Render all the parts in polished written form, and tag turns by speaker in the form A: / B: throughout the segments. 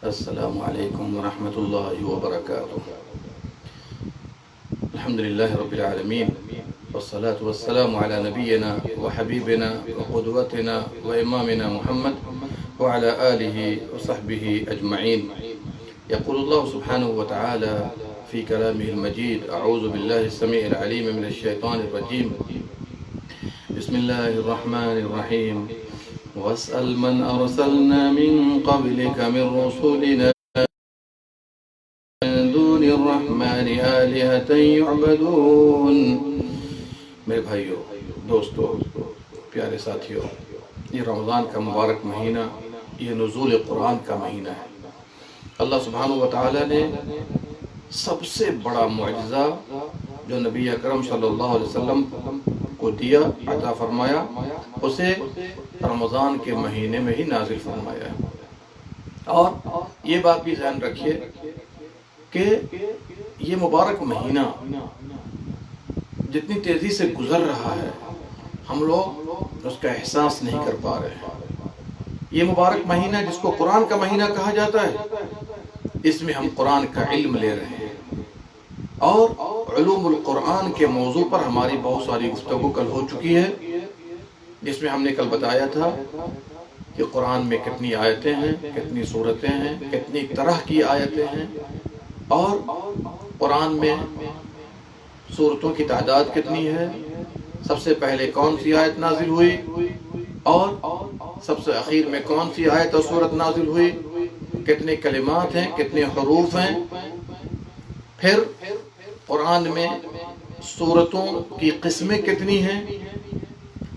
A: السلام علیکم ورحمۃ اللہ وبرکاتہ۔ الحمد للہ رب العالمین والصلاة والسلام على نبینا وحبیبنا وقدوتنا وامامنا محمد وعلى آلہ وصحبہ اجمعین۔ يقول الله سبحانه وتعالى في كلامه المجيد: أعوذ بالله السميع العليم من الشيطان الرجيم، بسم الله الرحمن الرحيم، واسأل من أرسلنا من قبلك من رسلنا من دون الرحمن آلهة يعبدون۔ میرے بھائیو، دوستو، پیارے ساتھیو، یہ رمضان کا مبارک مہینہ، یہ نزول قرآن کا مہینہ ہے۔ اللہ سبحانہ وتعالی نے سب سے بڑا معجزہ جو نبی اکرم صلی اللہ علیہ وسلم کو دیا، عطا فرمایا، اسے رمضان کے مہینے میں ہی نازل فرمایا ہے۔ اور یہ بات بھی ذہن رکھیے کہ یہ مبارک مہینہ جتنی تیزی سے گزر رہا ہے، ہم لوگ اس کا احساس نہیں کر پا رہے ہیں۔ یہ مبارک مہینہ جس کو قرآن کا مہینہ کہا جاتا ہے، اس میں ہم قرآن کا علم لے رہے ہیں، اور علوم القرآن کے موضوع پر ہماری بہت ساری گفتگو کل ہو چکی ہے، جس میں ہم نے کل بتایا تھا کہ قرآن میں کتنی آیتیں ہیں، کتنی سورتیں ہیں، کتنی طرح کی آیتیں ہیں، اور قرآن میں سورتوں کی تعداد کتنی ہے، سب سے پہلے کون سی آیت نازل ہوئی، اور سب سے اخیر میں کون سی آیت اور سورت نازل ہوئی، کتنے کلمات ہیں، کتنے حروف ہیں۔ پھر قرآن میں سورتوں کی قسمیں کتنی ہیں،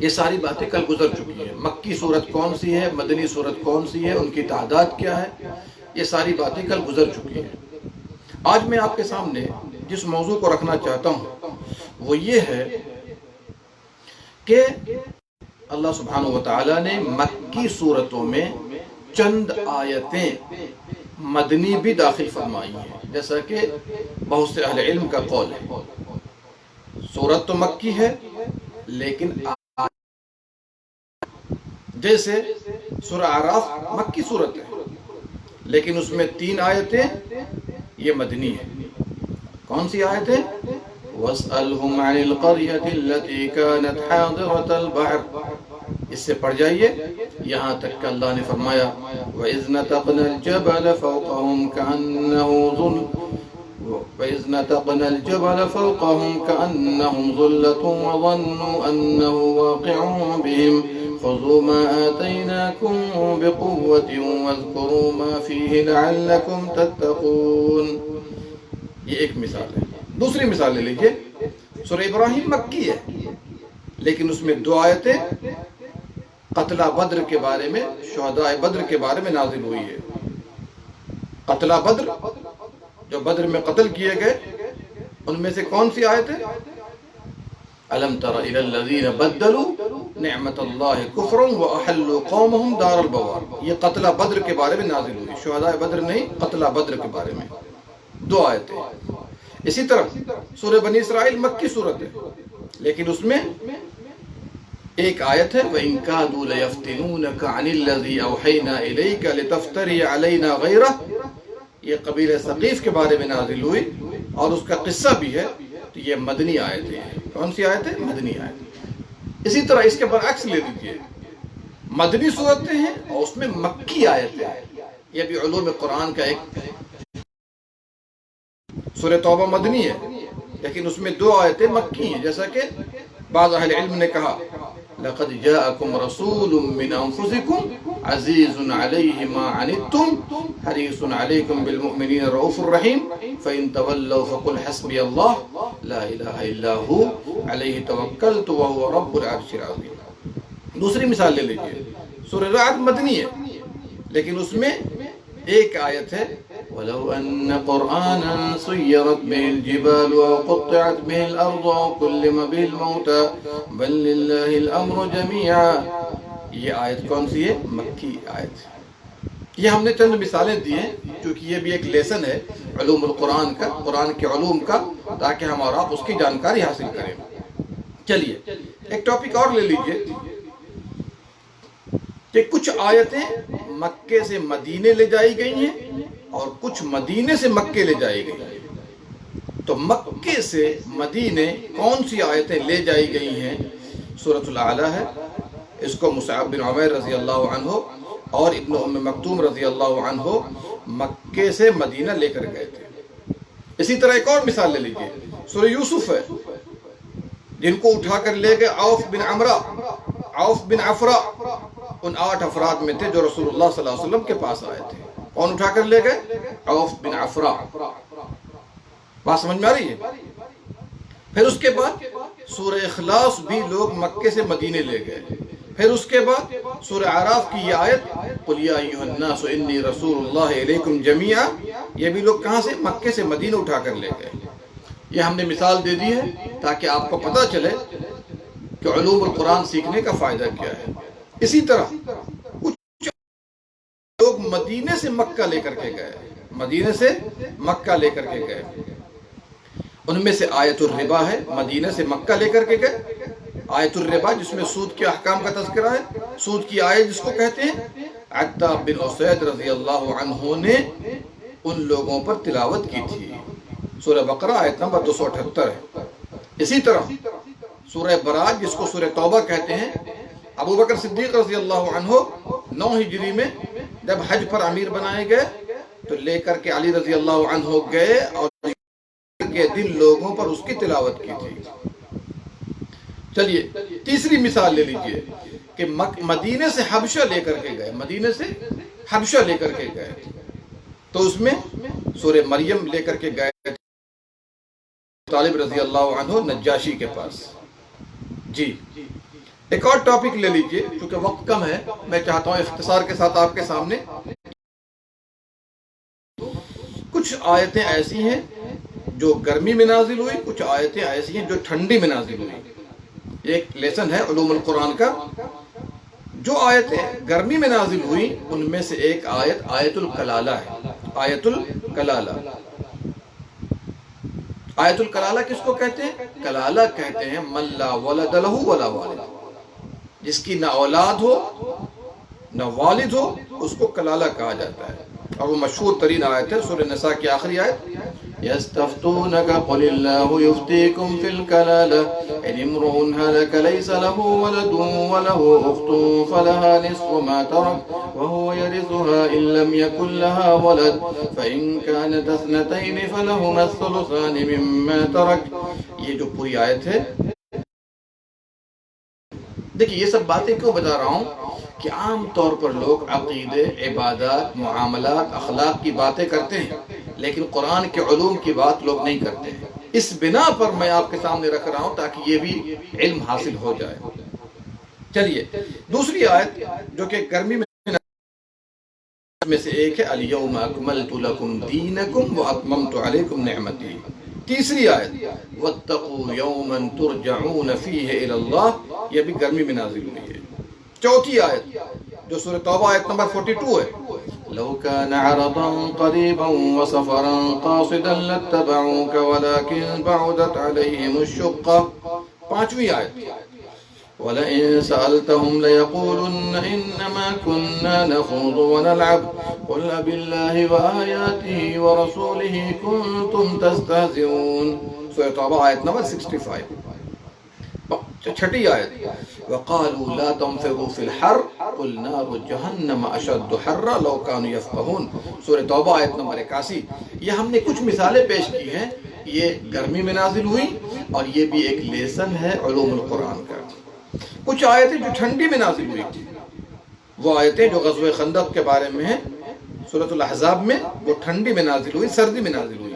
A: یہ ساری باتیں کل گزر چکی ہیں۔ مکی سورت کون سی ہے، مدنی سورت کون سی ہے، ان کی تعداد کیا ہے، یہ ساری باتیں کل گزر چکی ہیں۔ آج میں آپ کے سامنے جس موضوع کو رکھنا چاہتا ہوں وہ یہ ہے کہ اللہ سبحانہ وتعالی نے مکی سورتوں میں چند آیتیں مدنی بھی داخل فرمائی ہیں، جیسا کہ بہت سے اہل علم کا قول ہے۔ سورت تو مکی ہے، لیکن جیسے سورہ اعراف مکی سورت ہے، لیکن اس میں 3 آیتیں یہ مدنی ہیں۔ کون سی آیتیں؟ وَاسْأَلْهُمْ عَنِ الْقَرْيَةِ الَّتِي كَانَتْ حَاضِرَةَ الْبَحْرِ، اس سے پڑھ جائیے یہاں تک کہ اللہ نے فرمایا وَإِذْ نَتَقْنَا الْجَبَلَ فَوْقَهُمْ كَأَنَّهُمْ ظُلَّةٌ وَظَنُّوا أَنَّهُ وَاقِعٌ بِهِمْ خُذُوا مَا آتَيْنَاكُمْ بِقُوَّةٍ وَاذْكُرُوا مَا فِيهِ لَعَلَّكُمْ تَتَّقُونَ۔ یہ ایک مثال ہے۔ دوسری مثال لے لیجئے، سورہ ابراہیم مکی ہے، لیکن اس میں 2 آیتیں قتلہ بدر کے بارے میں، شہداء بدر کے بارے میں نازل ہوئی ہے۔ قتلہ بدر، جو بدر میں قتل کیے گئے، ان میں سے کون سی آیت ہے؟ أَلَمْ تَرَ إِلَى الَّذِينَ بَدَّلُوا نِعْمَةَ اللَّهِ كُفْرًا وَأَحَلُّوا قَوْمَهُمْ دَارَ الْبَوَارِ، یہ قتلہ بدر کے بارے میں نازل ہوئی، شہداء بدر نہیں، قتلہ بدر کے بارے میں 2 آیتیں۔ اسی طرح سورہ بنی اسرائیل مکی صورت ہے، لیکن اس میں ایک آیت ہے وَإِن كَادُوا لَيَفْتِنُونَكَ عَنِ الَّذِي أَوْحَيْنَا إِلَيْكَ لِتَفْتَرِيَ عَلَيْنَا غَيْرَهُ، یہ قبیلہ ثقیف کے بارے میں نازل ہوئی، اور اس کا قصہ بھی ہے، تو یہ مدنی آیت ہے۔ کون سی آیت ہے؟ مدنی آیت۔ اسی طرح اس کے برعکس لے لیجیے، مدنی صورتیں ہیں اور اس میں مکی آیتیں ہیں، یہ بھی علوم قرآن کا ایک۔ سورہ توبہ مدنی ہے، لیکن اس میں 2 آیتیں مکی ہیں، جیسا کہ بعض اہل علم نے کہا لَقَدْ جَاءَكُمْ رَسُولٌ مِّنْ أَنفُسِكُمْ عَزِيزٌ عَلَيْهِ مَا عَنِتُّمْ حَرِيصٌ عَلَيْكُمْ بِالْمُؤْمِنِينَ رَءُوفٌ رَحِيمٌ فَإِن تَوَلَّوْا فَقُلْ حَسْبِيَ اللَّهُ لَا إِلَٰهَ إِلَّا هُوَ عَلَيْهِ تَوَكَّلْتُ وَهُوَ رَبُّ الْعَرْشِ الْعَظِيمِ۔ دوسری مثال لے لیجیے، سورہ رعد مدنی ہے، لیکن اس میں ایک آیت ہے وَلَوْ أَنَّ قُرْآنًا سُيِّرَتْ بِهِ الْجِبَالُ أَوْ قُطِّعَتْ بِهِ الْأَرْضُ أَوْ كُلِّمَ بِهِ الْمَوْتَى بَل لِلَّهِ الْأَمْرُ جَمِيعًا، یہ آیت کون سی ہے؟ مکی آیت۔ یہ ہم نے چند مثالیں دی ہیں، کیونکہ یہ بھی ایک لیسن ہے علوم القرآن کا، قرآن کے علوم کا، تاکہ ہم اور آپ اس کی جانکاری حاصل کریں۔ چلیے ایک ٹاپک اور لے لیجئے کہ کچھ آیتیں مکے سے مدینے لے جائی گئی ہیں اور کچھ مدینے سے مکے لے جائی گئی ہیں۔ تو مکے سے مدینے کون سی آیتیں لے جائی گئی ہیں؟ سورۃ الاعلیٰ ہے، اس کو مصعب بن عمیر رضی اللہ عنہ اور ابن ام مکتوم رضی اللہ عنہ مکے سے مدینہ لے کر گئے تھے۔ اسی طرح ایک اور مثال لے لیجئے، سورہ یوسف ہے، جن کو اٹھا کر لے گئے عوف بن عفرا، ان 8 افراد میں تھے جو رسول اللہ صلی اللہ علیہ وسلم کے پاس آئے تھے۔ کون اٹھا کر لے گئے؟ عوف بن عفرا۔ بات سمجھ میں آ رہی ہے؟ پھر اس کے بعد سورہ اخلاص بھی لوگ مکے سے مدینے لے گئے۔ پھر اس کے بعد سورہ اعراف کی یہ آیت قُلْ يَا أَيُّهَا النَّاسُ إِنِّي رَسُولُ اللَّهِ إِلَيْكُمْ جَمِيعًا، یہ بھی لوگ کہاں سے؟ مکے سے مدینہ اٹھا کر لے گئے۔ یہ ہم نے مثال دے دی ہے تاکہ آپ کو پتہ چلے کہ علوم القرآن سیکھنے کا فائدہ کیا ہے۔ اسی طرح کچھ لوگ مدینے سے مکہ لے کر کے گئے، مدینے سے مکہ لے کر کے گئے۔ ان میں سے آیت الربا ہے، مدینہ سے مکہ لے کر کے گئے۔ آیت الربا جس میں سود کے احکام کا تذکرہ ہے، سود کی آیت جس کو کہتے ہیں، عتاب بن اسید رضی اللہ عنہ نے ان لوگوں پر تلاوت کی تھی۔ سورہ بقرہ آیت نمبر 278 ہے۔ اسی طرح سورہ برات جس کو سورہ توبہ کہتے ہیں، ابو بکر صدیق رضی اللہ عنہ 9 ہجری میں جب حج پر امیر بنائے گئے تو لے کر کے علی رضی اللہ عنہ گئے اور کے دن لوگوں پر اس کی تلاوت کی تھی۔ چلیے تیسری مثال لے لیجئے کہ مدینے سے حبشہ لے کر کے گئے، مدینے سے حبشہ لے کر کے گئے تو اس میں سورہ مریم لے کر کے گئے طالب رضی اللہ عنہ نجاشی کے پاس۔ جی ایک اور ٹاپک لے لیجئے، چونکہ وقت کم ہے میں چاہتا ہوں اختصار کے ساتھ آپ کے سامنے کچھ آیتیں ایسی ہیں جو گرمی میں نازل ہوئی، کچھ آیتیں ایسی ہیں جو ٹھنڈی میں نازل ہوئی۔ ایک لیسن ہے علوم القرآن کا۔ جو آیتیں گرمی میں نازل ہوئی ان میں سے ایک آیت آیت الکلالہ ہے۔ آیت الکلالہ، آیت الکلالہ کس کو کہتے ہیں؟ کلالہ کہتے ہیں من لا ولد لہ ولا والد، جس کی نہ اولاد ہو نہ والد ہو اس کو کلالہ کہا جاتا ہے۔ اور وہ مشہور ترین آیت ہے سورہ نساء کی آخری آیت، يستفتونك قل الله يفتيكم في الكلالة إن امرؤ هلك ليس له ولد وله أخت فلها نصف ما ترك وهو يرثها إن لم يكن لها ولد فإن كانت اثنتين فلهما الثلثان مما ترك۔ یہ جو پوری آیت ہے، دیکھیں یہ سب باتیں کیوں بتا رہا ہوں کہ عام طور پر لوگ عقیدے، عبادات، معاملات، اخلاق کی باتیں کرتے ہیں لیکن قرآن کے علوم کی بات لوگ نہیں کرتے ہیں۔ اس بنا پر میں آپ کے سامنے رکھ رہا ہوں تاکہ یہ بھی علم حاصل ہو جائے۔ چلیے دوسری آیت جو کہ گرمی میں سے ایک ہے، اليوم اکملت لکم دینکم واتممت علیکم نعمتی۔ تیسری آیت واتقوا یوما ترجعون فیہ الی اللہ، یہ بھی گرمی میں نازل ہوئی ہے۔ چوتھی آیت جو سورہ توبہ آیت نمبر 42 ہے، لو كان عرضا قريبا وسفرا قاصدا لاتبعوك ولكن بعدت عليهم الشقة۔ پانچویں آیت وَلَئِن سَأَلْتَهُمْ لَيَقُولُنَّ إِنَّمَا كُنَّا نَخُوضُ وَنَلْعَبُ قُلْ أَبِاللَّهِ وَآيَاتِهِ وَرَسُولِهِ كُنتُمْ تَسْتَهْزِئُونَ۔ سورہ توبہ آیت نمبر 65۔ چھٹی آیت وَقَالُوا لَا تَنفِرُوا فِي الْحَرِّ قُلْ نَارُ جَهَنَّمَ أَشَدُّ حَرًّا لَوْ كَانُوا يَفْقَهُونَ۔ سورہ توبہ آیت نمبر 81۔ یہ ہم نے کچھ مثالیں پیش کی ہیں، یہ گرمی میں نازل ہوئی اور یہ بھی ایک لیسن ہے علوم القرآن کا۔ کچھ آیتیں جو ٹھنڈی میں نازل ہوئی تھی، وہ آیتیں جو غزوہ خندق کے بارے میں ہیں سورۃ الاحزاب میں، وہ ٹھنڈی میں نازل ہوئی، سردی میں نازل ہوئی۔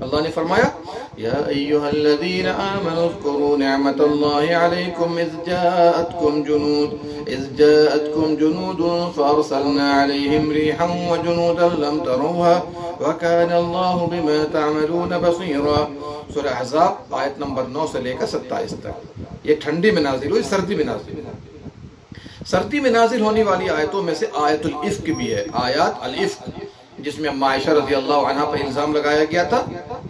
A: اللہ نے فرمایا یا ایھا الذین آمنوا اذکروا نعمت اللہ علیکم اذ جاءتکم جنود فارسلنا علیہم ریحا وجنودا لم تروها وکان اللہ بما تعملون بصیرا۔ سورہ احزاب آیت نمبر 9 سے لے کر 27 تک۔ یہ ٹھنڈی میں نازل ہوئی، سردی میں نازل ہوئی۔ سردی میں نازل ہونے والی آیتوں میں سے آیت الافک بھی ہے، آیات الافک جس میں عائشہ رضی اللہ عنہ پر الزام لگایا گیا تھا،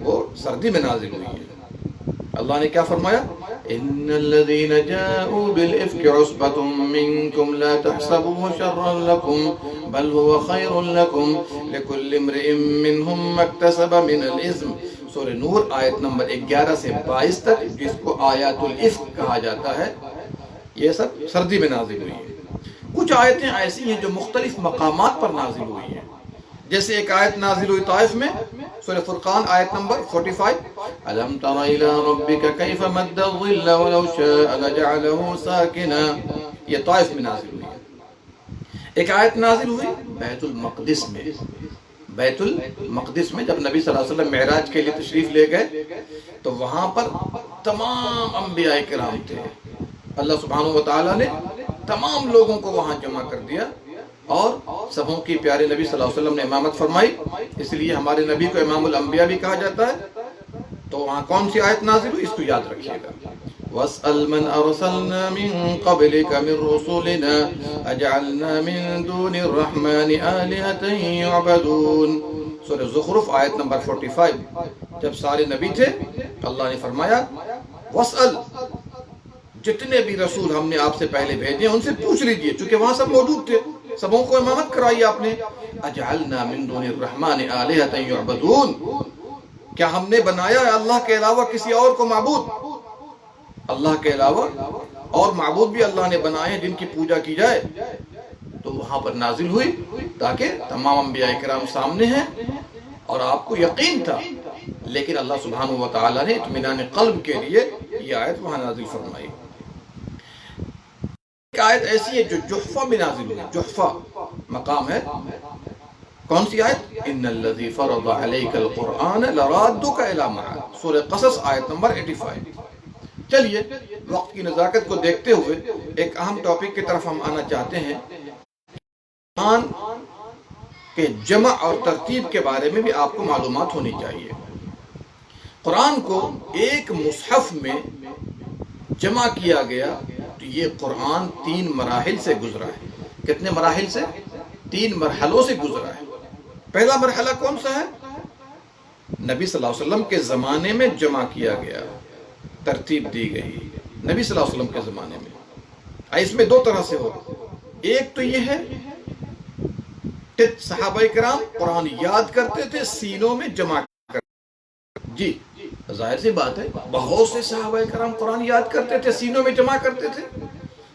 A: وہ سردی میں نازل ہوئی ہے۔ اللہ نے کیا فرمایا ان الذين جاءوا بالافك عصبة منكم لا تحسبوه شرا لكم بل هو خیر لکم لکل امرئ منہم ما اکتسب من الاثم. سورہ نور آیت نمبر 11 سے 22 تک، جس کو آیات الافک کہا جاتا ہے، یہ سب سردی میں نازل ہوئی ہے. کچھ آیتیں ایسی ہیں جو مختلف مقامات پر نازل ہوئی ہیں. جیسے ایک آیت نازل ہوئی طائف میں، سورہ فرقان آیت نمبر 45، أَلَمْ تَرَ إِلَىٰ رَبِّكَ كَيْفَ مَدَّ الظِّلَّ وَلَوْ شَاءَ لَجَعَلَهُ سَاكِنًا. یہ طائف میں نازل ہوئی ہے. ایک آیت نازل ہوئی بیت المقدس میں. بیت المقدس میں جب نبی صلی اللہ علیہ وسلم معراج کے لیے تشریف لے گئے تو وہاں پر تمام انبیاء کرام تھے. اللہ سبحانہ و تعالیٰ نے تمام لوگوں کو وہاں جمع کر دیا اور سبوں کی پیارے نبی صلی اللہ علیہ وسلم نے امامت فرمائی. اس لیے ہمارے نبی کو امام الانبیاء بھی کہا جاتا ہے. تو وہاں کون سی آیت نازل ہوئی، اس کو یاد رکھیے گا. وَاسْأَلْ مَنْ أَرْسَلْنَا مِن قَبْلِكَ مِن رُّسُلِنَا أَجْعَلْنَا مِن دُونِ الرَّحْمَٰنِ آلِهَةً يُعْبَدُونَ. سورہ زخرف آیت نمبر 45. جب سارے نبی تھے اللہ نے فرمایا وَاسْأَلْ، جتنے بھی رسول ہم نے آپ سے پہلے بھیجے ان سے پوچھ لیجئے، چونکہ وہاں سب موجود تھے، سبوں کو امامت کرائی آپ نے. اجعلنا من دون الرحمن آلہۃ یعبدون، کیا ہم نے بنایا ہے اللہ کے علاوہ کسی اور کو معبود؟ اللہ کے علاوہ اور معبود بھی اللہ نے بنائے ہیں جن کی پوجا کی جائے. تو وہاں پر نازل ہوئی تاکہ تمام انبیاء کرام سامنے ہیں اور آپ کو یقین تھا، لیکن اللہ سبحانہ و تعالیٰ نے اطمینان قلب کے لیے یہ آیت وہاں نازل فرمائی. ایک آیت ایسی ہے جو جحفہ میں نازل ہوئی. جحفہ مقام ہے. کون سی آیت؟ ان الذی فرض علیک القرآن لرادک الی معاد. سورہ قصص آیت نمبر 85. چلیے وقت کی نزاکت کو دیکھتے ہوئے ایک اہم ٹاپک کی طرف ہم آنا چاہتے ہیں. قرآن کے جمع اور ترتیب کے بارے میں بھی آپ کو معلومات ہونی چاہیے. قرآن کو ایک مصحف میں جمع کیا گیا تو یہ قرآن 3 مراحل سے گزرا ہے. کتنے مراحل سے؟ 3 مرحلوں سے گزرا ہے. پہلا مرحلہ کون سا ہے؟ نبی صلی اللہ علیہ وسلم کے زمانے میں جمع کیا گیا، ترتیب دی گئی نبی صلی اللہ علیہ وسلم کے زمانے میں. اس میں 2 طرح سے ہو. ایک تو یہ ہے کہ صحابہ کرام قرآن یاد کرتے تھے، سینوں میں جمع کرتے. جی ظاہر سی بات ہے، بہت سے صحابہ کرام قرآن یاد کرتے تھے، سینوں میں جمع کرتے تھے.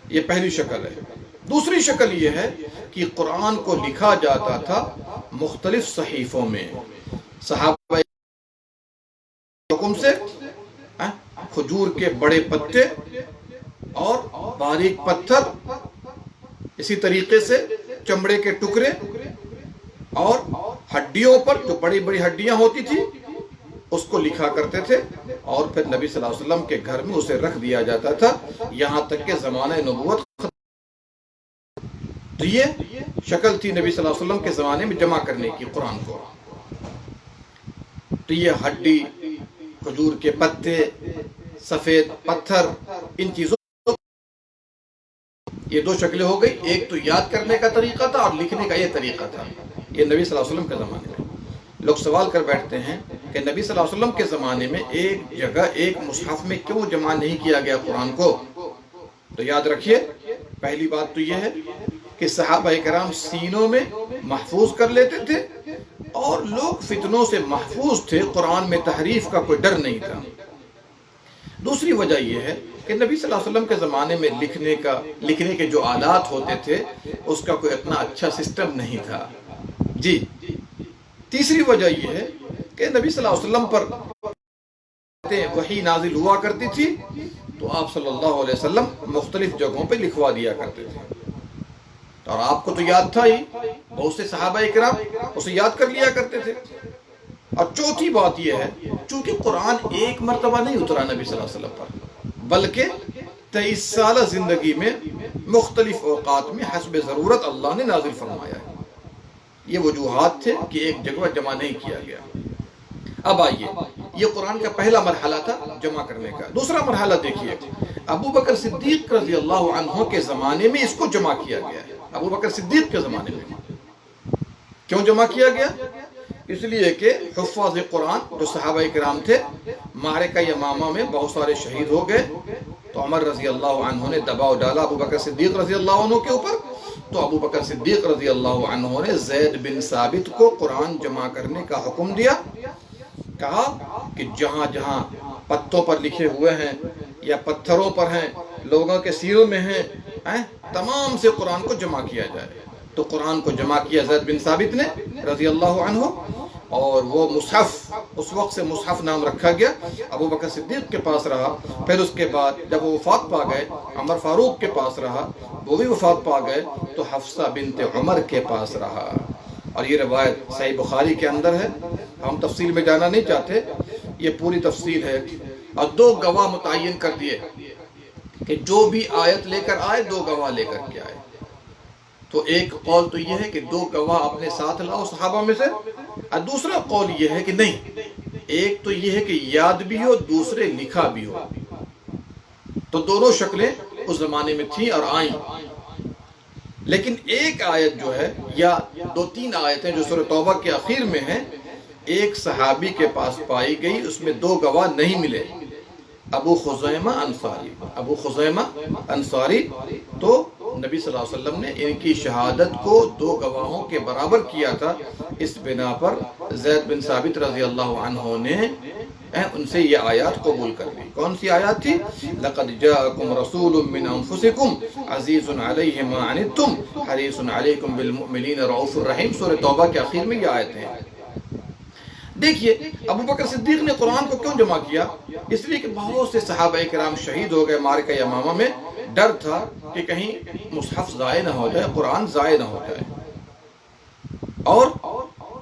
A: یہ پہلی شکل ہے. دوسری شکل یہ ہے کہ قرآن کو لکھا جاتا تھا مختلف صحیفوں میں. صحابہ حکم سے کھجور کے بڑے پتے اور باریک پتھر، اسی طریقے سے چمڑے کے ٹکڑے اور ہڈیوں پر جو بڑی بڑی ہڈیاں ہوتی تھی اس کو لکھا کرتے تھے اور پھر نبی صلی اللہ علیہ وسلم کے گھر میں اسے رکھ دیا جاتا تھا یہاں تک کہ زمانہ نبوت. تو یہ شکل تھی نبی صلی اللہ علیہ وسلم کے زمانے میں جمع کرنے کی قرآن کو. تو یہ ہڈی، کھجور کے پتے، سفید پتھر، ان چیزوں یہ 2 شکلیں ہو گئی. ایک تو یاد کرنے کا طریقہ تھا اور لکھنے کا یہ طریقہ تھا. یہ نبی صلی اللہ علیہ وسلم کے زمانے میں. لوگ سوال کر بیٹھتے ہیں کہ نبی صلی اللہ علیہ وسلم کے زمانے میں ایک جگہ ایک مصحف میں کیوں جمع نہیں کیا گیا قرآن کو؟ تو یاد رکھیے پہلی بات تو یہ ہے کہ صحابہ کرام سینوں میں محفوظ کر لیتے تھے اور لوگ فتنوں سے محفوظ تھے، قرآن میں تحریف کا کوئی ڈر نہیں تھا. دوسری وجہ یہ ہے کہ نبی صلی اللہ علیہ وسلم کے زمانے میں لکھنے کے جو آلات ہوتے تھے اس کا کوئی اتنا اچھا سسٹم نہیں تھا. جی تیسری وجہ یہ ہے کہ نبی صلی اللہ علیہ وسلم پر وحی نازل ہوا کرتی تھی تو آپ صلی اللہ علیہ وسلم مختلف جگہوں پہ لکھوا دیا کرتے تھے اور آپ کو تو یاد تھا ہی، بہت سے صحابہ کرام اسے یاد کر لیا کرتے تھے. اور چوتھی بات یہ ہے چونکہ قرآن ایک مرتبہ نہیں اترا نبی صلی اللہ علیہ وسلم پر، بلکہ 23 سالہ زندگی میں مختلف اوقات میں حسب ضرورت اللہ نے نازل فرمایا ہے. یہ وجوہات تھے کہ ایک جگہ جمع نہیں کیا گیا. اب آئیے، یہ قرآن کا پہلا مرحلہ تھا جمع کرنے کا. دوسرا مرحلہ دیکھیے، ابو بکر صدیق رضی اللہ عنہ کے زمانے میں اس کو جمع کیا گیا ہے. ابو بکر صدیق کے زمانے میں کیوں جمع کیا گیا؟ اس لیے کہ حفاظ قرآن جو صحابہ کرام تھے، معرکہ یمامہ میں بہت سارے شہید ہو گئے تو عمر رضی اللہ عنہ نے دباؤ ڈالا ابو بکر صدیق رضی اللہ عنہ کے اوپر تو ابو بکر صدیق رضی اللہ عنہ نے زید بن ثابت کو قرآن جمع کرنے کا حکم دیا. کہا کہ جہاں جہاں پتوں پر لکھے ہوئے ہیں یا پتھروں پر ہیں، لوگوں کے سیروں میں ہیں، تمام سے قرآن کو جمع کیا جائے. تو قرآن کو جمع کیا زید بن ثابت نے رضی اللہ عنہ، اور وہ مصحف، اس وقت سے مصحف نام رکھا گیا، ابو بکر صدیق کے پاس رہا. پھر اس کے بعد جب وہ وفات پا گئے عمر فاروق کے پاس رہا، وہ بھی وفات پا گئے تو حفصہ بنت عمر کے پاس رہا. اور یہ روایت صحیح بخاری کے اندر ہے، ہم تفصیل میں جانا نہیں چاہتے، یہ پوری تفصیل ہے. اور 2 گواہ متعین کر دیے کہ جو بھی آیت لے کر آئے 2 گواہ لے کر کے آئے. تو ایک قول تو یہ ہے کہ 2 گواہ اپنے ساتھ لاؤ صحابہ میں سے، اور دوسرا قول یہ ہے کہ نہیں، ایک تو یہ ہے کہ یاد بھی ہو، دوسرے لکھا بھی ہو. تو دونوں شکلیں اس زمانے میں تھیں اور آئیں. لیکن ایک آیت جو ہے، یا 2-3 آیتیں جو سورہ توبہ کے اخیر میں ہیں، ایک صحابی کے پاس پائی گئی، اس میں 2 گواہ نہیں ملے. ابو خزیمہ انصاری تو نبی صلی اللہ علیہ وسلم نے ان کی شہادت کو 2 گواہوں کے برابر کیا تھا. اس بنا پر زید بن ثابت رضی اللہ عنہ نے ان سے یہ آیات قبول کر لی. کون سی آیات تھی؟ لَقَدْ جَاءَكُمْ رَسُولٌ مِّنْ أَنفُسِكُمْ عَزِيزٌ عَلَيْهِ مَا عَنِتُّمْ حَرِيصٌ عَلَيْكُمْ بِالْمُؤْمِنِينَ رَءُوفٌ رَحِيمٌ. سورہ توبہ کے آخر میں یہ آیتیں ہیں. دیکھیے ابو بکر صدیق نے قرآن کو کیوں جمع کیا؟ اس لیے کہ بہت سے صحابہ کرام شہید ہو گئے معرکہ یمامہ میں. ڈر تھا کہ کہیں مصحف ضائع نہ ہو جائے، قرآن ضائع نہ ہو جائے. اور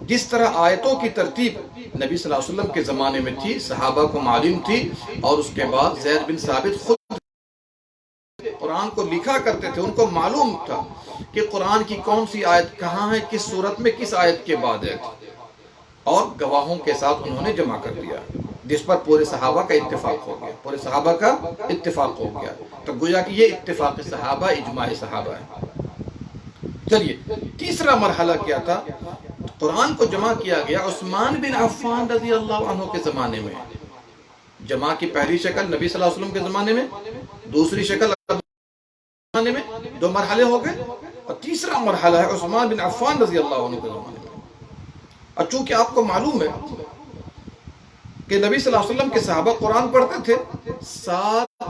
A: جس طرح آیتوں کی ترتیب نبی صلی اللہ علیہ وسلم کے زمانے میں تھی، صحابہ کو معلوم تھی، اور اس کے بعد زید بن ثابت خود قرآن کو لکھا کرتے تھے، ان کو معلوم تھا کہ قرآن کی کون سی آیت کہاں ہے، کس صورت میں، کس آیت کے بعد ہے. اور گواہوں کے ساتھ انہوں نے جمع کر دیا، جس پر پورے صحابہ کا اتفاق ہو گیا، پورے صحابہ کا اتفاق ہو گیا. تو گویا کہ یہ اتفاق صحابہ، اجماع صحابہ ہے. چلیے تیسرا مرحلہ کیا تھا؟ قرآن کو جمع کیا گیا عثمان بن عفان رضی اللہ عنہ کے زمانے میں. جمع کی پہلی شکل نبی صلی اللہ علیہ وسلم کے زمانے میں، دوسری شکل زمانے میں، 2 مرحلے ہو گئے. اور تیسرا مرحلہ ہے عثمان بن عفان رضی اللہ عنہ کے زمانے میں. اور چونکہ آپ کو معلوم ہے کہ نبی صلی اللہ علیہ وسلم کے صحابہ قرآن پڑھتے تھے، 7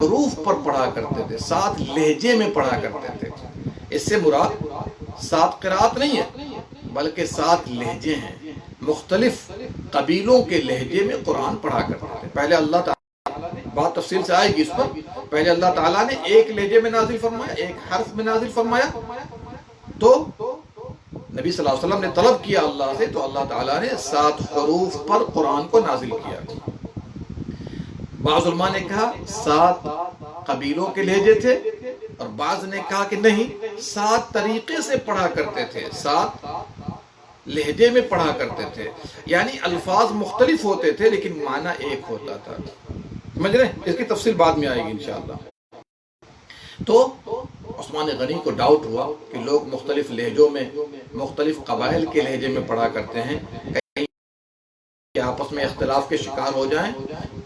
A: حروف پر پڑھا کرتے تھے، 7 لہجے میں پڑھا کرتے تھے. اس سے مراد 7 قرات نہیں ہے، بلکہ 7 لہجے ہیں. مختلف قبیلوں کے لہجے میں قرآن پڑھا کرتے تھے. پہلے اللہ تعالیٰ نے، بات تفصیل سے آئے گی اس پر، پہلے اللہ تعالیٰ نے ایک لہجے میں نازل فرمایا، ایک حرف میں نازل فرمایا. تو نبی صلی اللہ علیہ وسلم نے طلب کیا اللہ سے، تو اللہ تعالیٰ نے 7 حروف پر قرآن کو نازل کیا. بعض علماء نے کہا 7 قبیلوں کے لہجے تھے، اور بعض نے کہا کہ نہیں، 7 طریقے سے پڑھا کرتے تھے، 7 لہجے میں پڑھا کرتے تھے. یعنی الفاظ مختلف ہوتے تھے لیکن معنی ایک ہوتا تھا. سمجھ رہے ہیں؟ اس کی تفصیل بعد میں آئے گی انشاءاللہ. تو عثمان غنی کو ڈاؤٹ ہوا کہ لوگ مختلف لہجوں میں، مختلف قبائل کے لہجے میں پڑھا کرتے ہیں، کہیں آپس میں اختلاف کے شکار ہو جائیں.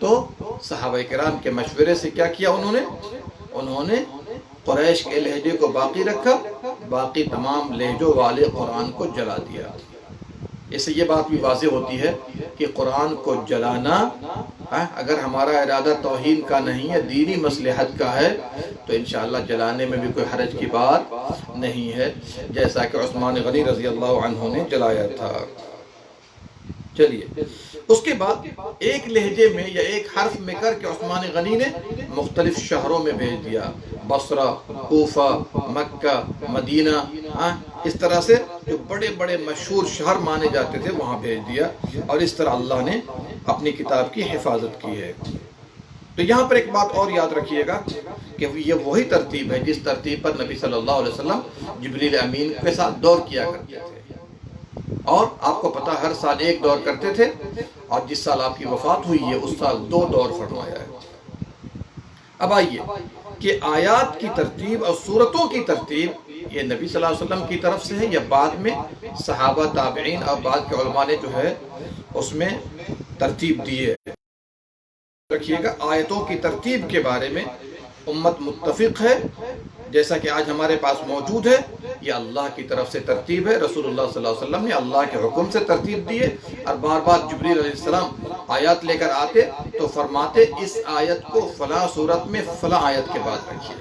A: تو صحابہ کرام کے مشورے سے کیا کیا انہوں نے قریش کے لہجے کو باقی رکھا، باقی تمام لہجوں والے قرآن کو جلا دیا. اس سے یہ بات بھی واضح ہوتی ہے کہ قرآن کو جلانا، اگر ہمارا ارادہ توہین کا نہیں ہے، دینی مصلحت کا ہے، تو انشاءاللہ جلانے میں بھی کوئی حرج کی بات نہیں ہے، جیسا کہ عثمان غنی رضی اللہ عنہ نے جلایا تھا. چلیے اس کے بعد ایک لہجے میں یا ایک حرف میں کر کے عثمان غنی نے مختلف شہروں میں بھیج دیا، بصرہ، کوفہ، مکہ، مدینہ، اس طرح سے جو بڑے بڑے مشہور شہر مانے جاتے تھے وہاں بھیج دیا. اور اس طرح اللہ نے اپنی کتاب کی حفاظت کی ہے. تو یہاں پر ایک بات اور یاد رکھیے گا کہ یہ وہی ترتیب ہے جس ترتیب پر نبی صلی اللہ علیہ وسلم جبریل امین کے ساتھ دور کیا کرتے تھے. اور آپ کو پتا ہر سال ایک دور کرتے تھے، اور جس سال آپ کی وفات ہوئی ہے اس سال 2 دور فرمایا ہے. اب آئیے کہ آیات کی ترتیب اور سورتوں کی ترتیب یہ نبی صلی اللہ علیہ وسلم کی طرف سے ہے یا بعد میں صحابہ، تابعین اور بعد کے علماء نے جو ہے اس میں ترتیب دی ہے. رکھیے گا آیتوں کی ترتیب کے بارے میں امت متفق ہے جیسا کہ آج ہمارے پاس موجود ہے، یہ اللہ کی طرف سے ترتیب ہے۔ رسول اللہ صلی اللہ علیہ وسلم نے اللہ کے حکم سے ترتیب دی ہے، اور بار بار جبریل علیہ السلام آیات لے کر آتے تو فرماتے اس آیت کو فلاں صورت میں فلاں آیت کے بعد رکھیے۔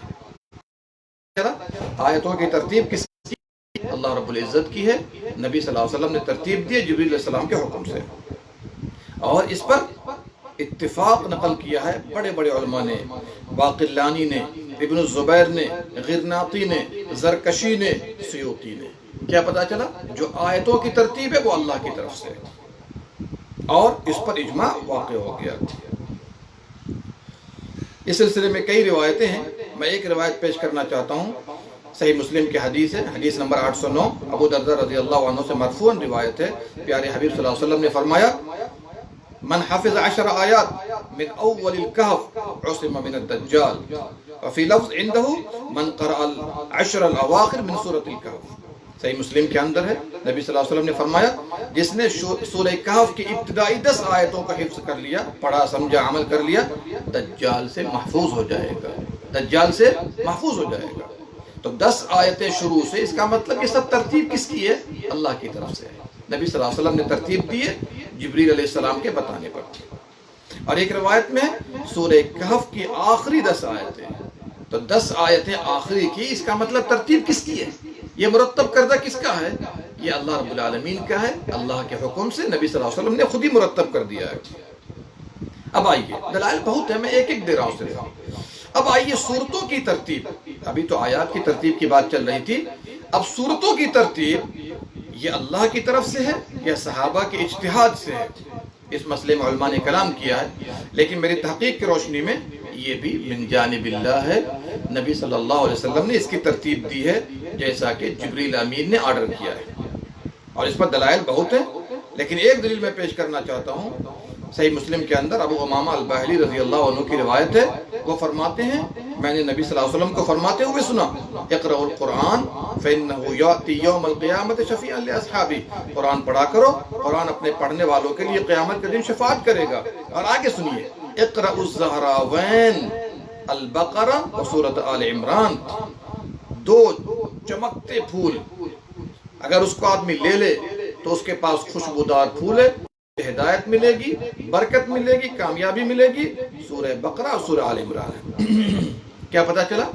A: آیتوں کی ترتیب کس کی؟ اللہ رب العزت کی ہے، نبی صلی اللہ علیہ وسلم نے ترتیب دی جبریل علیہ السلام کے حکم سے، اور اس پر اتفاق نقل کیا ہے بڑے بڑے علماء نے، باقلانی نے، ابن الزبیر نے، غرناطی نے، زرکشی نے، سیوطی نے۔ کیا پتا چلا؟ جو آیتوں کی ترتیب ہے وہ اللہ کی طرف سے، اور اس پر اجماع واقع ہو گیا۔ اس سلسلے میں کئی روایتیں ہیں، میں ایک روایت پیش کرنا چاہتا ہوں، صحیح مسلم کی حدیث ہے، حدیث نمبر 809، ابو درداء رضی اللہ عنہ سے مرفوعاً روایت ہے، پیارے حبیب صلی اللہ علیہ وسلم نے فرمایا من حفظ 10 آیات من اول الكهف عصم من الدجال، وفی لفظ عنده من قرأ 10 الاواخر من سورة الكهف۔ صحیح مسلم کے اندر ہے، نبی صلی اللہ علیہ وسلم نے فرمایا جس نے سورہ کہف کی ابتدائی 10 آیتوں کا حفظ کر لیا، پڑھا سمجھا عمل کر لیا، دجال سے محفوظ ہو جائے گا، دجال سے محفوظ ہو جائے گا۔ تو 10 آیتیں شروع سے، اس کا مطلب یہ سب ترتیب کس کی ہے؟ اللہ کی طرف سے ہے۔ نبی صلی اللہ علیہ وسلم نے ترتیب دی ہے جبریل علیہ السلام کے بتانے پر۔ اور ایک روایت میں سورہ کہف کی آخری 10 آیتیں، تو 10 آیتیں آخری کی، اس کا مطلب ترتیب کس کی ہے؟ یہ مرتب کردہ کس کا ہے؟ یہ اللہ رب العالمین کا ہے، اللہ کے حکم سے نبی صلی اللہ علیہ وسلم نے خود ہی مرتب کر دیا ہے۔ اب آئیے، دلائل بہت ہے، میں ایک ایک دے رہا ہوں صرف۔ اب آئیے سورتوں کی ترتیب، ابھی تو آیات کی ترتیب کی بات چل رہی تھی، اب سورتوں کی ترتیب یہ اللہ کی طرف سے ہے یا صحابہ کے اجتہاد سے ہے؟ اس مسئلے میں علماء نے کلام کیا ہے، لیکن میری تحقیق کی روشنی میں یہ بھی من جانب اللہ ہے، نبی صلی اللہ علیہ وسلم نے اس کی ترتیب دی ہے جیسا کہ جبریل امین نے آرڈر کیا ہے، اور اس پر دلائل بہت ہیں، لیکن ایک دلیل میں پیش کرنا چاہتا ہوں۔ صحیح مسلم کے اندر ابو امامہ الباہلی رضی اللہ عنہ کی روایت ہے، وہ فرماتے ہیں میں نے نبی صلی اللہ علیہ وسلم کو فرماتے ہوئے سنا اقرأوا القرآن فإنه يأتي يوم القيامة شفيعا لأصحابه، قرآن پڑھا کرو، قرآن اپنے پڑھنے والوں کے لیے قیامت کے دن شفاعت کرے گا۔ اور آگے سنیے اقرأوا الزہراوین البقرہ و سورۃ آل عمران، 2 چمکتے پھول، اگر اس کو آدمی لے لے تو اس کے پاس خوشبودار پھول ہے، ہدایت ملے گی، برکت ملے گی، کامیابی ملے گی، سورہ بقرہ اور سورہ آل عمران ہے۔ کیا پتا چلا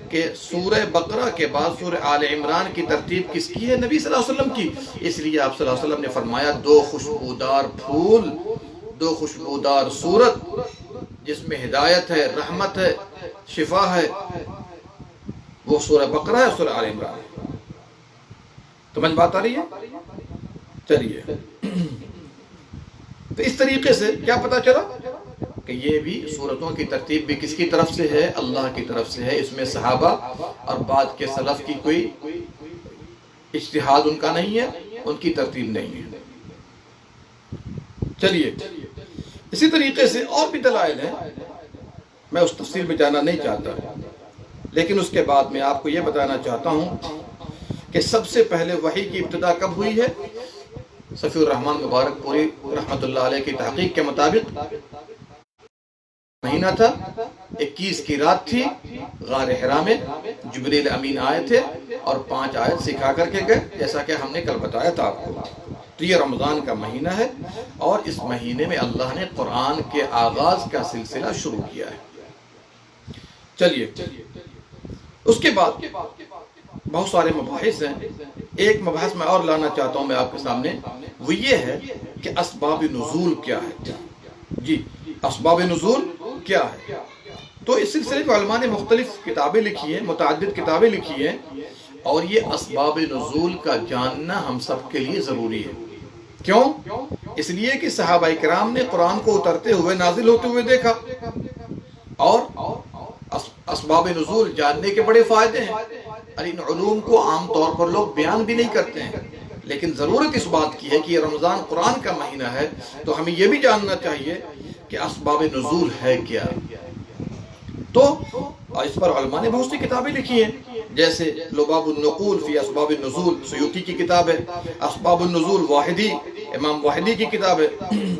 A: کہ سورہ بقرہ کے بعد سورہ آل عمران کی ترتیب کس کی ہے؟ نبی صلی اللہ علیہ وسلم کی۔ اس لیے آپ صلی اللہ علیہ وسلم نے فرمایا 2 خوشبودار پھول، 2 خوشبودار سورت جس میں ہدایت ہے، رحمت ہے، شفا ہے، وہ سورہ بقرہ ہے، سورہ آل عمران ہے۔ سمجھ بات آ رہی ہے؟ چلیے، تو اس طریقے سے کیا پتا چلا کہ یہ بھی سورتوں کی ترتیب بھی کس کی طرف سے ہے؟ اللہ کی طرف سے ہے۔ اس میں صحابہ اور بعد کے سلف کی کوئی اجتہاد ان کا نہیں ہے، ان کی ترتیب نہیں ہے۔ چلیے، اسی طریقے سے اور بھی دلائل ہیں، میں اس تفصیل میں جانا نہیں چاہتا، لیکن اس کے بعد میں آپ کو یہ بتانا چاہتا ہوں کہ سب سے پہلے وحی کی ابتدا کب ہوئی ہے؟ صفی الرحمن مبارک پوری رحمت اللہ علیہ کی تحقیق کے مطابق مہینہ تھا، 21 کی رات تھی، غار حرا میں جبریل امین آئے تھے اور 5 آیت سکھا کر کے گئے، جیسا کہ ہم نے کل بتایا تھا آپ کو۔ تو یہ رمضان کا مہینہ ہے، اور اس مہینے میں اللہ نے قرآن کے آغاز کا سلسلہ شروع کیا ہے۔ چلیے، اس کے بعد بہت سارے مباحث ہیں، ایک مباحث میں اور لانا چاہتا ہوں میں آپ کے سامنے، وہ یہ ہے کہ اسباب نزول کیا ہے۔ جی، اسباب نزول کیا ہے؟ تو اس سلسلے میں علماء نے مختلف کتابیں لکھی ہیں، متعدد کتابیں لکھی ہیں، اور یہ اسباب نزول کا جاننا ہم سب کے لیے ضروری ہے۔ کیوں؟ اس لیے کہ صحابہ کرام نے قرآن کو اترتے ہوئے، نازل ہوتے ہوئے دیکھا، اور اسباب نزول جاننے کے بڑے فائدے ہیں، اور ان علوم کو عام طور پر لوگ بیان بھی نہیں کرتے ہیں، لیکن ضرورت اس بات کی ہے کہ یہ رمضان قرآن کا مہینہ ہے، تو ہمیں یہ بھی جاننا چاہیے کہ اسباب نزول ہے کیا۔ تو اس پر علماء نے بہت سی کتابیں لکھی ہیں، جیسے لباب النقول فی اسباب النزول سیوطی کی کتاب ہے، اسباب النزول واحدی امام واحدی کی کتاب ہے،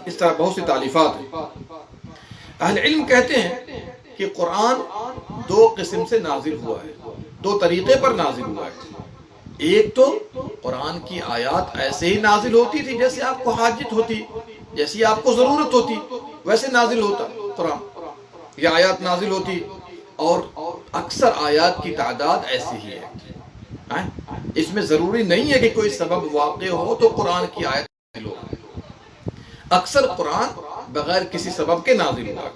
A: اس طرح بہت سی تالیفات ہیں۔ اہل علم کہتے ہیں کہ قرآن 2 قسم سے نازل ہوا ہے، دو طریقے پر نازل ہوا ہے۔ ایک تو قرآن کی آیات ایسے ہی نازل ہوتی تھی جیسے آپ کو حاجت ہوتی، جیسی آپ کو ضرورت ہوتی، ویسے نازل ہوتا قرآن، یہ آیات نازل ہوتی، اور اکثر آیات کی تعداد ایسی ہی ہے۔ اس میں ضروری نہیں ہے کہ کوئی سبب واقع ہو تو قرآن کی آیت نازل ہو، اکثر قرآن بغیر کسی سبب کے نازل ہوا،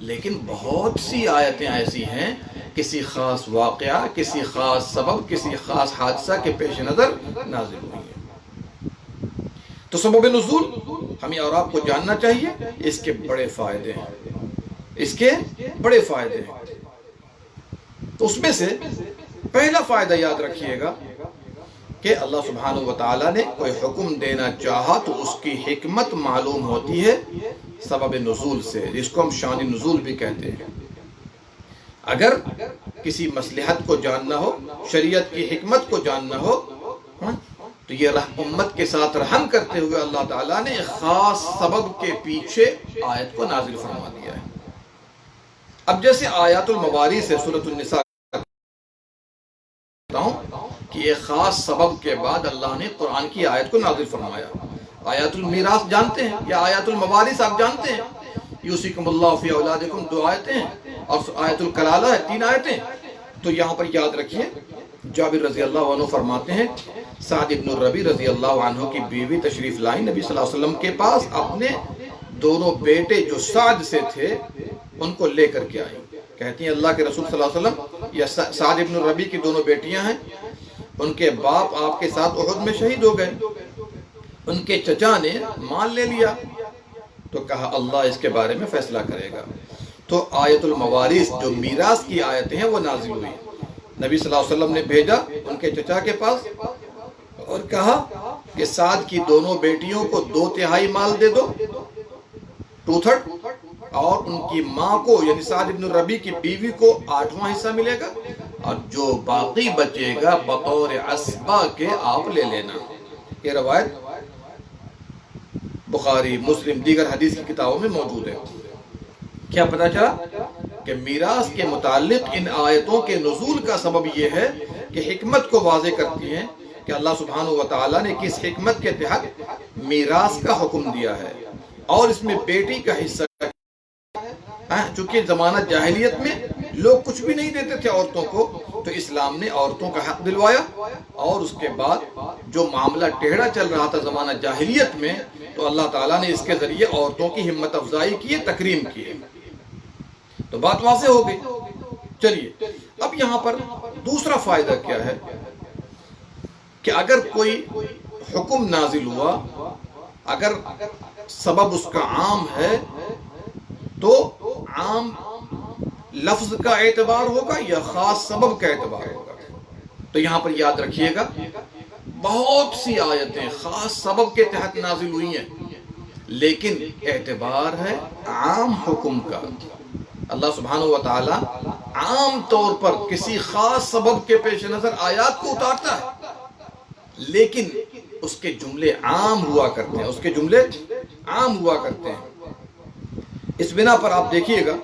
A: لیکن بہت سی آیتیں ایسی ہیں کسی خاص واقعہ، کسی خاص سبب، کسی خاص حادثہ کے پیش نظر نازل ہوئی ہیں۔ تو سبب نزول ہمیں اور آپ کو جاننا چاہیے، اس کے بڑے فائدے ہیں، اس کے بڑے فائدے ہیں۔ تو اس میں سے پہلا فائدہ یاد رکھیے گا کہ اللہ سبحانہ و تعالیٰ نے کوئی حکم دینا چاہا تو اس کی حکمت معلوم ہوتی ہے سبب نزول سے، جس کو ہم شان نزول بھی کہتے ہیں۔ اگر کسی مصلحت کو جاننا ہو، شریعت کی حکمت کو جاننا ہو، تو یہ امت کے ساتھ رحم کرتے ہوئے اللہ تعالیٰ نے ایک خاص سبب کے پیچھے آیت کو نازل فرما دیا ہے۔ اب جیسے آیات الموارث سے سورۃ النساء کہ ایک خاص سبب کے بعد اللہ نے قرآن کی آیت کو نازل فرمایا۔ آیات المیراث جانتے ہیں یا آیات الموارث آپ جانتے ہیں، یوصیکم اللہ فی اولادکم 2 آیتیں ہیں، اور آیت الکلالہ ہے 3 آیتیں۔ تو یہاں پر یاد رکھیے جابر رضی اللہ عنہ فرماتے ہیں سعد ابن الربی رضی اللہ عنہ کی بیوی تشریف لائی نبی صلی اللہ علیہ وسلم کے پاس، اپنے دونوں بیٹے جو سعد سے تھے ان کو لے کر کے آئی۔ کہتی ہیں اللہ کے رسول صلی اللہ علیہ وسلم، یہ سعد ابن الربی کی دونوں بیٹیاں ہیں، ان کے باپ آپ کے ساتھ احد میں شہید ہو گئے، ان کے چچا نے مال لے لیا، تو کہا اللہ اس کے بارے میں فیصلہ کرے گا۔ تو آیت الموارث جو میراث کی آیتیں ہیں وہ نازل ہوئی۔ نبی صلی اللہ علیہ وسلم نے بھیجا ان کے چچا کے پاس اور کہا کہ سعد کی دونوں بیٹیوں کو 2/3 مال دے دو، 2/3، اور ان کی ماں کو یعنی سعد ابن الربی کی بیوی کو 8واں حصہ ملے گا، اور جو باقی بچے گا بطور عصبہ کے آپ لے لینا۔ یہ روایت بخاری، مسلم، دیگر حدیث کی کتابوں میں موجود ہے۔ کیا پتہ چلا کہ میراث کے متعلق ان آیتوں کے نزول کا سبب یہ ہے کہ حکمت کو واضح کرتی ہیں کہ اللہ سبحانہ و تعالیٰ نے کس حکمت کے تحت میراث کا حکم دیا ہے، اور اس میں بیٹی کا حصہ ہے۔ چونکہ زمانہ جاہلیت میں لوگ کچھ بھی نہیں دیتے تھے عورتوں کو، تو اسلام نے عورتوں کا حق دلوایا، اور اس کے بعد جو معاملہ ٹیڑھا چل رہا تھا زمانہ جاہلیت میں، تو اللہ تعالیٰ نے اس کے ذریعے عورتوں کی ہمت افزائی کی، تکریم کی، تو بات واضح ہو گئی۔ چلیے اب یہاں پر دوسرا فائدہ کیا ہے کہ اگر کوئی حکم نازل ہوا، اگر سبب اس کا عام ہے تو عام لفظ کا اعتبار ہوگا یا خاص سبب کا اعتبار ہوگا۔ تو یہاں پر یاد رکھیے گا بہت سی آیتیں خاص سبب کے تحت نازل ہوئی ہیں، لیکن اعتبار ہے عام حکم کا۔ اللہ سبحانہ و تعالی عام طور پر کسی خاص سبب کے پیش نظر آیات کو اتارتا ہے، لیکن اس کے جملے عام ہوا کرتے ہیں، اس کے جملے عام ہوا کرتے ہیں۔ اس بنا پر آپ دیکھیے گا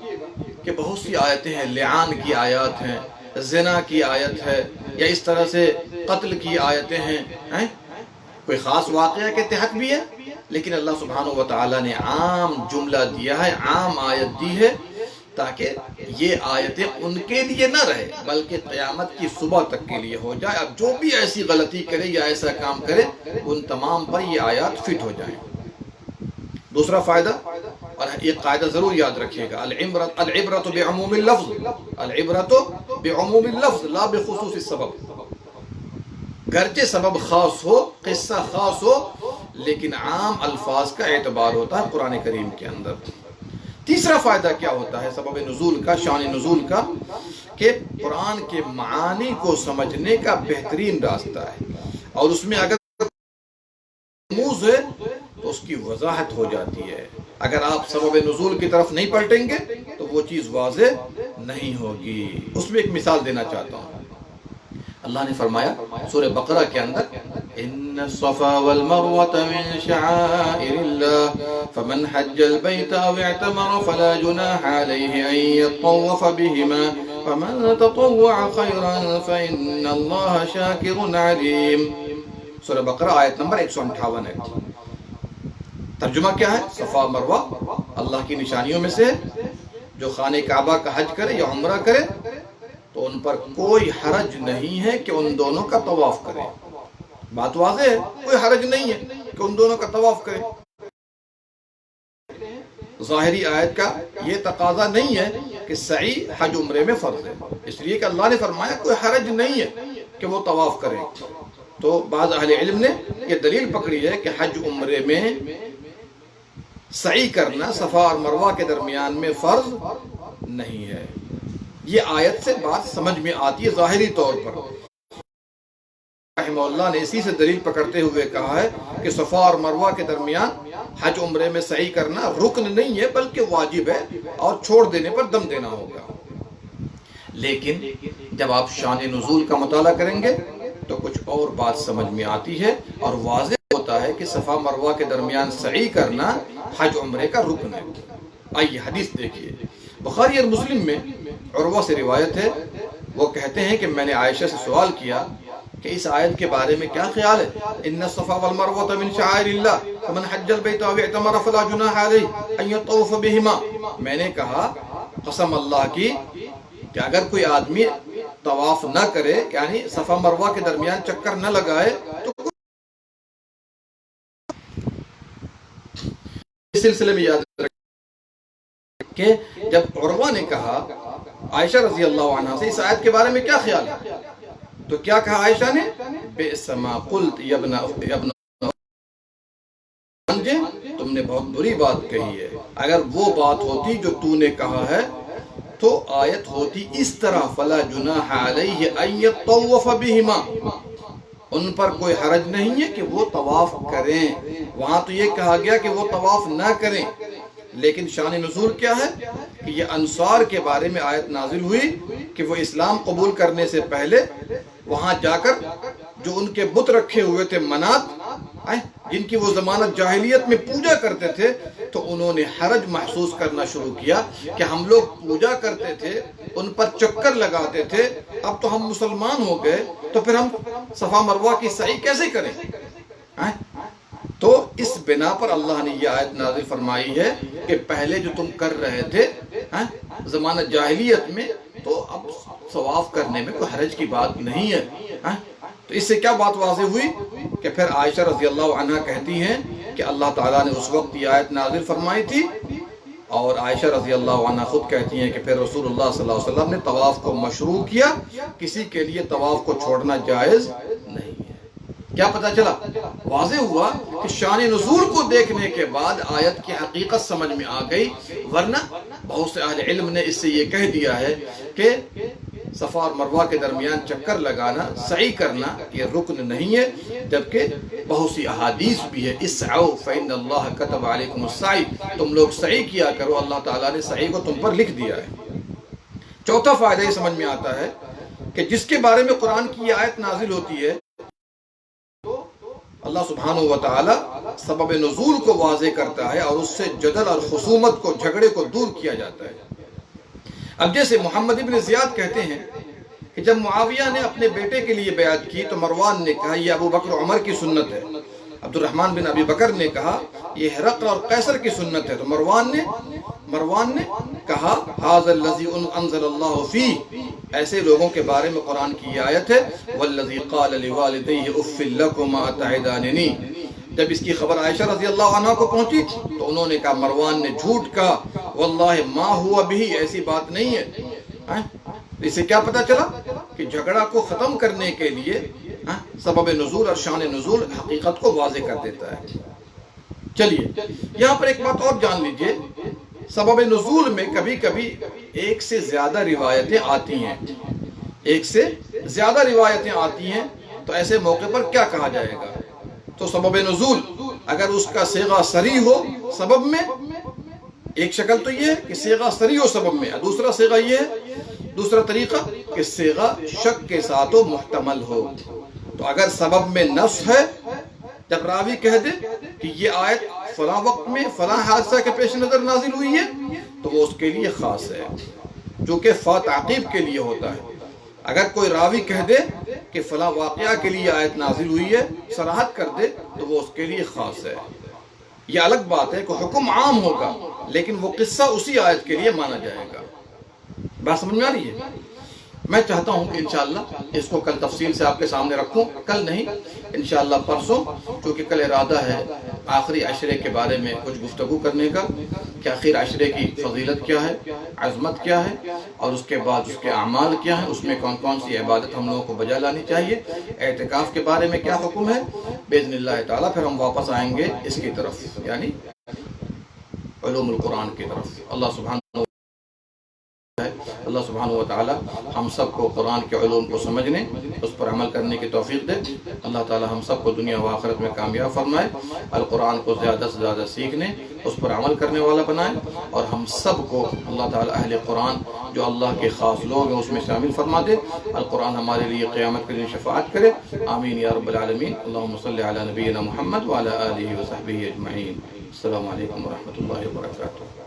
A: کہ بہت سی آیتیں ہیں، لعان کی آیات ہیں، زنا کی آیت ہے، یا اس طرح سے قتل کی آیتیں ہیں، کوئی خاص واقعہ کے تحت بھی ہے، لیکن اللہ سبحانہ و تعالیٰ نے عام جملہ دیا ہے، عام آیت دی ہے، تاکہ یہ آیتیں ان کے لیے نہ رہے بلکہ قیامت کی صبح تک کے لیے ہو جائے۔ اب جو بھی ایسی غلطی کرے یا ایسا کام کرے ان تمام پر یہ آیات فٹ ہو جائیں۔ دوسرا فائدہ، اور یہ قاعدہ ضرور یاد رکھیے گا، العبرۃ بعموم اللفظ، العبرۃ بعموم اللفظ لا بخصوص السبب۔ گرچہ سبب خاص ہو، قصہ خاص ہو، لیکن عام الفاظ کا اعتبار ہوتا ہے قرآن کریم کے اندر۔ تیسرا فائدہ کیا ہوتا ہے سبب نزول کا، شان نزول کا، کہ قرآن کے معانی کو سمجھنے کا بہترین راستہ ہے، اور اس میں اگر رموز ہے تو اس کی وضاحت ہو جاتی ہے۔ اگر آپ سبب نزول کی طرف نہیں پلٹیں گے تو وہ چیز واضح نہیں ہوگی۔ اس میں ایک مثال دینا چاہتا ہوں۔ اللہ نے فرمایا سورہ بقرہ کے اندر، ان الصفا والمروة من شعائر الله فمن حج البيت او اعتمر فلا جناح عليه ان يطوف بهما فمن تطوع خيرا فإن الله شاكر عليم. سورہ بقرہ آیت نمبر 158 ہے. ترجمہ کیا ہے؟ صفا مروہ اللہ کی نشانیوں میں سے جو خانہ کعبہ کا حج کرے یا عمرہ کرے تو ان پر کوئی حرج نہیں ہے کہ ان دونوں کا طواف کرے. بات واضح ہے، کوئی حرج نہیں ہے کہ ان دونوں کا طواف کرے. ظاہری آیت کا یہ تقاضا نہیں ہے کہ سعی حج عمرے میں فرض ہے، اس لیے کہ اللہ نے فرمایا کوئی حرج نہیں ہے کہ وہ طواف کرے. تو بعض اہل علم نے یہ دلیل پکڑی ہے کہ حج عمرے میں سعی کرنا صفا اور مروہ کے درمیان میں فرض نہیں ہے. یہ آیت سے بات سمجھ میں آتی ہے ظاہری طور پر. رحمہ اللہ نے اسی سے دلیل پکڑتے ہوئے کہا ہے کہ صفا اور مروہ کے درمیان حج عمرے میں سعی کرنا رکن نہیں ہے بلکہ واجب ہے اور چھوڑ دینے پر دم دینا ہوگا. لیکن جب آپ شان نزول کا مطالعہ کریں گے تو کچھ اور بات سمجھ میں آتی ہے اور واضح ہوتا ہے کہ صفا مروہ کے درمیان سعی کرنا حج عمرے کا رکن ہے. آئیے حدیث دیکھیے. بخاری اور مسلم میں عروہ سے روایت ہے، وہ کہتے ہیں کہ میں نے عائشہ سے سوال کیا کہ اس آیت کے بارے میں کیا خیال ہے؟ ان الصفا والمروہ من شعائر اللہ فمن حج البیت او اعتمر فلا جناح علیہ ان یطوف بہما. میں نے کہا قسم اللہ کی کہ اگر کوئی آدمی طواف نہ کرے یعنی صفا مروہ کے درمیان چکر نہ لگائے تو اس سلسلے میں یاد رکھیں کہ جب عروہ نے کہا عائشہ رضی اللہ عنہ سے اس آیت کے بارے میں کیا خیال ہے تو کیا کہا عائشہ نے؟ بئس ما قلت یا ابن تم نے بہت بری بات کہی ہے. اگر وہ بات ہوتی جو تو نے کہا ہے تو آیت ہوتی اس طرح فلا جناح علیہ ان یطوف بہما، ان پر کوئی حرج نہیں ہے کہ وہ طواف کریں. وہاں تو یہ کہا گیا کہ وہ طواف نہ کریں، لیکن شان نزول کیا ہے کہ یہ انصار کے بارے میں آیت نازل ہوئی کہ وہ اسلام قبول کرنے سے پہلے وہاں جا کر جو ان کے بت رکھے ہوئے تھے منات جن کی وہ زمانت جاہلیت میں پوجا کرتے تھے تو انہوں نے حرج محسوس کرنا شروع کیا کہ ہم لوگ پوجا کرتے تھے، ان پر چکر لگاتے تھے، اب تو ہم مسلمان ہو گئے تو پھر ہم صفا مروہ کی سعی کیسے کریں؟ تو اس بنا پر اللہ نے یہ آیت نازل فرمائی ہے کہ پہلے جو تم کر رہے تھے زمانہ جاہلیت میں تو اب طواف کرنے میں کوئی حرج کی بات نہیں ہے. تو اس سے کیا بات واضح ہوئی کہ پھر عائشہ رضی اللہ عنہ کہتی ہیں کہ اللہ تعالیٰ نے اس وقت یہ آیت نازل فرمائی تھی، اور عائشہ رضی اللہ عنہ خود کہتی ہیں کہ پھر رسول اللہ صلی اللہ علیہ وسلم نے طواف کو مشروع کیا، کسی کے لیے طواف کو چھوڑنا جائز نہیں ہے. کیا پتہ چلا؟ واضح ہوا کہ شان نزول کو دیکھنے کے بعد آیت کی حقیقت سمجھ میں آ گئی، ورنہ بہت سے اہل علم نے اس سے یہ کہہ دیا ہے کہ صفا اور مروہ کے درمیان چکر لگانا سعی کرنا یہ رکن نہیں ہے، جبکہ بہت سی احادیث بھی ہے اسعوا فإن اللہ كتب علیکم السعی، تم لوگ سعی کیا کرو، اللہ تعالیٰ نے سعی کو تم پر لکھ دیا ہے. چوتھا فائدہ یہ سمجھ میں آتا ہے کہ جس کے بارے میں قرآن کی یہ آیت نازل ہوتی ہے اللہ سبحانہ و تعالی سبب نزول کو واضح کرتا ہے اور اس سے جدل اور خصومت کو، جھگڑے کو دور کیا جاتا ہے. اب جیسے محمد ابن زیاد کہتے ہیں کہ جب معاویہ نے اپنے بیٹے کے لیے بیعت کی تو مروان نے کہا یہ ابو بکر عمر کی سنت ہے. عبد الرحمن بن ابی بکر نے کہا یہ ہرقل اور قیصر کی سنت ہے. تو مروان نے کہا ھذا الذی انزل اللہ فیہ، ایسے لوگوں کے بارے میں قرآن کی یہ آیت ہے والذی قال لوالدیہ اف لکما تعداننی. جب اس کی خبر عائشہ رضی اللہ عنہ کو پہنچی تو انہوں نے کہا مروان نے جھوٹ کہا، واللہ ما ہوا بھی، ایسی بات نہیں ہے. اس سے کیا پتہ چلا کہ جھگڑا کو ختم کرنے کے لیے سبب نزول اور شان نزول حقیقت کو واضح کر دیتا ہے. چلیے یہاں پر ایک بات اور جان لیجئے، سبب نزول میں کبھی کبھی ایک سے زیادہ روایتیں آتی ہیں، ایک سے زیادہ روایتیں آتی ہیں، تو ایسے موقع پر کیا کہا جائے گا؟ تو سبب نزول اگر اس کا صیغہ صریح ہو سبب میں، ایک شکل تو یہ ہے کہ صیغہ صریح ہو سبب میں، دوسرا صیغہ یہ ہے، دوسرا طریقہ کہ صیغہ شک کے ساتھ ہو، محتمل ہو. تو اگر سبب میں نص ہے، جب راوی کہہ دے کہ یہ آیت فلاں وقت میں فلاں حادثہ کے پیش نظر نازل ہوئی ہے تو وہ اس کے لیے خاص ہے. جو کہ فا تعقیب کے لیے ہوتا ہے۔ اگر کوئی راوی کہہ دے کہ فلاں واقعہ کے لیے آیت نازل ہوئی ہے، صراحت کر دے، تو وہ اس کے لیے خاص ہے۔ یہ الگ بات ہے کہ حکم عام ہوگا لیکن وہ قصہ اسی آیت کے لیے مانا جائے گا۔ بات سمجھ میں آ رہی ہے؟ میں چاہتا ہوں کہ انشاءاللہ اس کو کل تفصیل سے آپ کے سامنے رکھوں، کل نہیں انشاءاللہ پرسوں، کیونکہ کل ارادہ ہے آخری عشرے کے بارے میں کچھ گفتگو کرنے کا کہ آخر عشرے کی فضیلت کیا ہے، عظمت کیا ہے، اور اس کے بعد اس کے اعمال کیا ہیں، اس میں کون کون سی عبادت ہم لوگوں کو بجا لانی چاہیے، اعتکاف کے بارے میں کیا حکم ہے، باذن اللہ تعالیٰ پھر ہم واپس آئیں گے اس کی طرف، یعنی علوم القرآن کی طرف۔ اللہ سبحانہ و تعالی ہم سب کو قرآن کے علوم کو سمجھنے، اس پر عمل کرنے کی توفیق دے۔ اللہ تعالی ہم سب کو دنیا و آخرت میں کامیاب فرمائے، القرآن کو زیادہ سے زیادہ سیکھنے، اس پر عمل کرنے والا بنائے، اور ہم سب کو اللہ تعالی اہل قرآن جو اللہ کے خاص لوگ ہیں اس میں شامل فرما دے۔ القرآن ہمارے لیے قیامت کے دن شفاعت کرے، آمین یا رب العالمین۔ اللہم صلی علی نبینا محمد وعلی آلہ وصحبہ اجمعین۔ السلام علیکم ورحمۃ اللہ وبرکاتہ۔